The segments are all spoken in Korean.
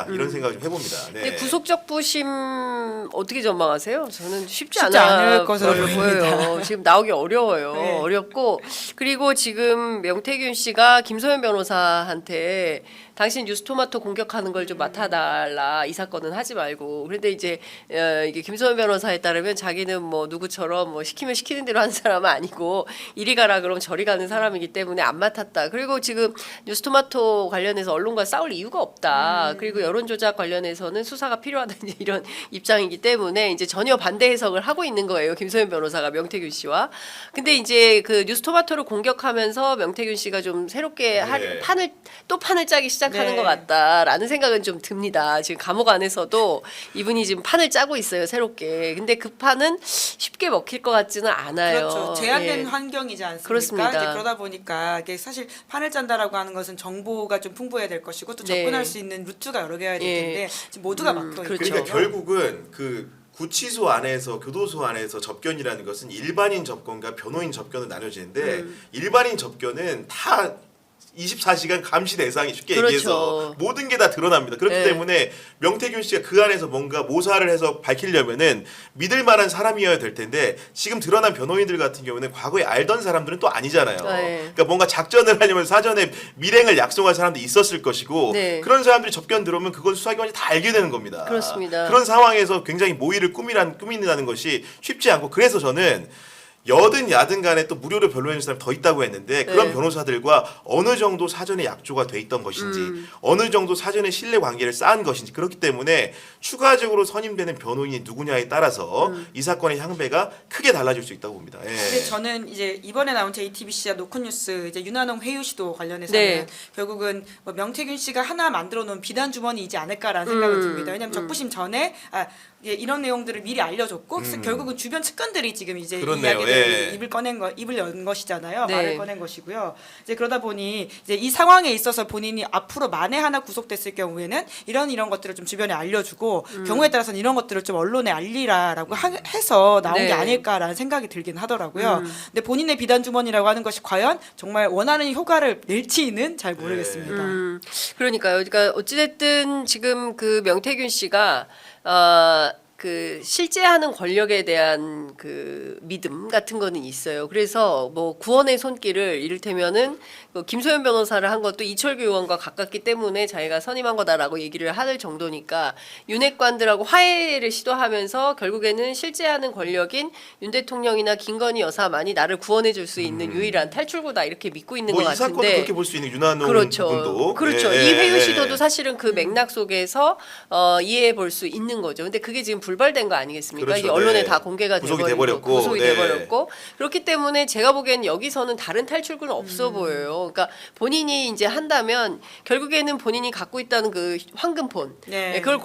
이런 생각을 좀 해봅니다. 네. 근데 구속적 부심 어떻게 전망하세요? 저는 쉽지 쉽지 않을 것으로 보여요. 지금 나오기 어려워요. 네. 어렵고 그리고 지금 명태균 씨가 김소연 변호사한테 당신 뉴스토마토 공격하는 걸 좀 맡아달라, 이 사건은 하지 말고. 그런데 이제 이게 김소연 변호사에 따르면 자기는 뭐 누구처럼 뭐 시키면 시키는 대로 하는 사람은 아니고 이리 가라 그러면 저리 가는 사람이기 때문에 안 맡았다. 그리고 지금 뉴스토마토 관련해서 언론과 싸울 이유가 없다. 그리고 여론조작 관련해서는 수사가 필요하다, 이런 입장이기 때문에 이제 전혀 반대 해석을 하고 있는 거예요. 김소연 변호사가 명태균 씨와. 근데 이제 그 뉴스토마토를 공격하면서 명태균 씨가 좀 새롭게 네. 판을 짜기 시작하는 네. 것 같다라는 생각은 좀 듭니다. 지금 감옥 안에서도 이분이 지금 판을 짜고 있어요, 새롭게. 근데 그 판은 쉽게 먹힐 것 같지는 않아요. 그렇죠. 제한된 예. 환경이지 않습니까? 그렇습니다. 이제 그러다 보니까 이게 사실 판을 짠다라고 하는 것은 정보가 좀 풍부해야 될 것이고 또 네. 접근할 수 있는 루트가 여러 개여야 될 예. 텐데 지금 모두가 막혀 있고. 그렇죠. 그러니까 결국은 그 구치소 안에서 교도소 안에서 접견이라는 것은 일반인 접견과 변호인 접견으로 나눠지는데 일반인 접견은 다 24시간 감시 대상이 쉽게 그렇죠. 얘기해서 모든 게 다 드러납니다. 그렇기 네. 때문에 명태균 씨가 그 안에서 뭔가 모사를 해서 밝히려면은 믿을 만한 사람이어야 될 텐데 지금 드러난 변호인들 같은 경우는 과거에 알던 사람들은 또 아니잖아요. 네. 그러니까 뭔가 작전을 하려면 사전에 밀행을 약속한 사람도 있었을 것이고 네. 그런 사람들이 접견 들어오면 그건 수사기관이 다 알게 되는 겁니다. 그렇습니다. 그런 상황에서 굉장히 모의를 꾸민다는 것이 쉽지 않고 그래서 저는 여든 야든 간에 또 무료로 변호해주는 사람이 더 있다고 했는데 그런 네. 변호사들과 어느 정도 사전에 약조가 돼 있던 것인지 어느 정도 사전에 신뢰관계를 쌓은 것인지 그렇기 때문에 추가적으로 선임되는 변호인이 누구냐에 따라서 이 사건의 향배가 크게 달라질 수 있다고 봅니다. 예. 근데 저는 이제 이번에 나온 JTBC와 노컷뉴스 이제 윤한홍 회유 시도 관련해서는 네. 결국은 뭐 명태균 씨가 하나 만들어 놓은 비단 주머니이지 않을까라는 생각을 듭니다. 왜냐하면 적부심 전에 예, 이런 내용들을 미리 알려줬고 그래서 결국은 주변 측근들이 지금 이제 그렇네요. 이야기를 예. 입을 연 것이잖아요. 네. 말을 꺼낸 것이고요. 이제 그러다 보니 이제 이 상황에 있어서 본인이 앞으로 만에 하나 구속됐을 경우에는 이런 것들을 좀 주변에 알려주고 경우에 따라서는 이런 것들을 좀 언론에 알리라라고 해서 나온 네. 게 아닐까라는 생각이 들긴 하더라고요. 근데 본인의 비단 주머니라고 하는 것이 과연 정말 원하는 효과를 낼지는 잘 모르겠습니다. 그러니까요. 그러니까 어찌됐든 지금 그 명태균 씨가 그 실제하는 권력에 대한 그 믿음 같은 거는 있어요. 그래서 뭐 구원의 손길을 이를테면은 그 김소연 변호사를 한 것도 이철규 의원과 가깝기 때문에 자기가 선임한 거다라고 얘기를 할 정도니까 윤핵관들하고 화해를 시도하면서 결국에는 실제하는 권력인 윤 대통령이나 김건희 여사만이 나를 구원해 줄 수 있는 유일한 탈출구다 이렇게 믿고 있는 것 뭐 이 사건을 같은데. 그렇게 볼 수 있는 윤한홍 그렇죠. 부분도 그렇죠. 예, 이 회유 예, 시도도 예. 사실은 그 맥락 속에서 이해해 볼 수 있는 거죠. 근데 그게 지금 불발된 거 아니겠습니까? 그렇죠. 이게 언론에 네. 다 공개가 구속이 돼버리고 돼버렸고, 구속이 네. 돼버렸고 그렇기 때문에 제가 보기엔 여기서는 다른 탈출구는 없어 보여요. 그러니까 본인이 이제 한다면 결국에는 본인이 갖고 있다는 그 황금폰 네. 그걸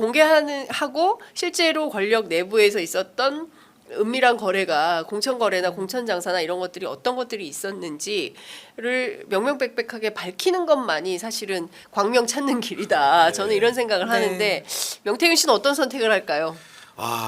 하고 실제로 권력 내부에서 있었던 은밀한 거래가 공천 거래나 공천 장사나 이런 것들이 어떤 것들이 있었는지를 명명백백하게 밝히는 것만이 사실은 광명 찾는 길이다. 저는 이런 생각을 네. 하는데 명태균 씨는 어떤 선택을 할까요?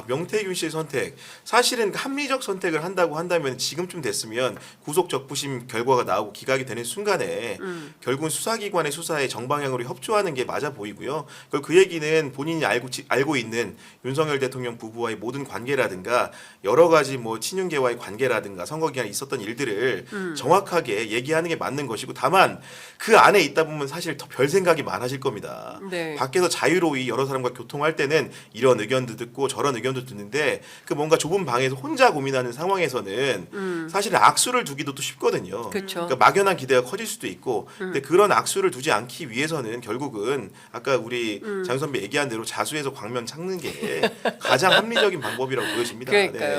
명태균 씨의 선택 사실은 합리적 선택을 한다고 한다면 지금쯤 됐으면 구속 적부심 결과가 나오고 기각이 되는 순간에 결국은 수사기관의 수사에 정방향으로 협조하는 게 맞아 보이고요. 그 얘기는 본인이 알고 있는 윤석열 대통령 부부와의 모든 관계라든가 여러 가지 뭐 친윤계와의 관계라든가 선거 기간에 있었던 일들을 정확하게 얘기하는 게 맞는 것이고 다만 그 안에 있다 보면 사실 더 별 생각이 많아질 겁니다. 네. 밖에서 자유로이 여러 사람과 교통할 때는 이런 의견도 듣고 저런 의견도 듣는데 그 뭔가 좁은 방에서 혼자 고민하는 상황에서는 사실 악수를 두기도 또 쉽거든요. 그렇죠. 그러니까 막연한 기대가 커질 수도 있고 근데 그런 악수를 두지 않기 위해서는 결국은 아까 우리 장 선배 얘기한 대로 자수해서 광명 찾는 게 가장 합리적인 방법이라고 보여집니다. 그러니까요.